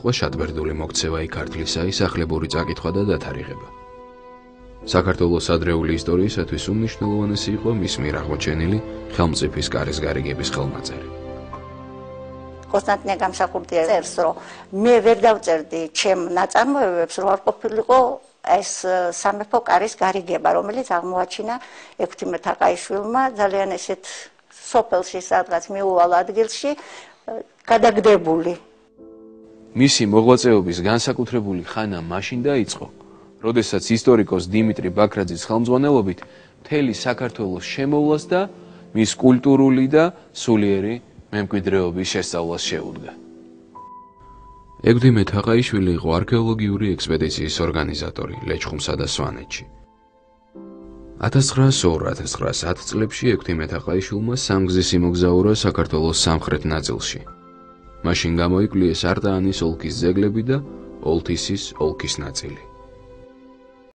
მოჰყვა შატბერდული მოქცევა იქ ქართლისა სახლებური წაკითხვა და დათარიღება. საქართველოს ადრეული ისტორიისათვის უმნიშვნელოვანესი იყო მის მიერ აღმოჩენილი ხელმწიფის კარის გარიგების ხელნაწერი. კონსტანტინე გამსახურდია წერს, რომ მე ვერ დავწერდი ჩემ ნაწარმოებებს, რომ არ ყოფილიყო ეს სამეფო კარის გარიგება, რომელიც აღმოაჩინა ექვთიმე თაყაიშვილმა ძალიან ესეთ სოფელში სადღაც მიუვალ ადგილში გადაგდებული. მისი მოღვაწეობის განსაკუთრებული ხანა მაშინ დაიწყო, როდესაც ისტორიკოს დიმიტრი ბაქრაძის ხელმძღვანელობით მთელი საქართველოს შემოვლას და მის კულტურული და სულიერი მემკვიდრეობის შესწავლას შეუდგა. ექვთიმე თაყაიშვილი იყო არქეოლოგიური ექსპედიციის ორგანიზატორი ლეჩხუმსა და სვანეთში. 1902-1910 წლებში ექვთიმე თაყაიშვილმა სამგზის იმოგზაურა საქართველოს სამხრეთ ნაწილში. მაშინ გამოიკვლიეს არტაანის ოლქის ძეგლები და ოლთისის ოლქის ნაწილი.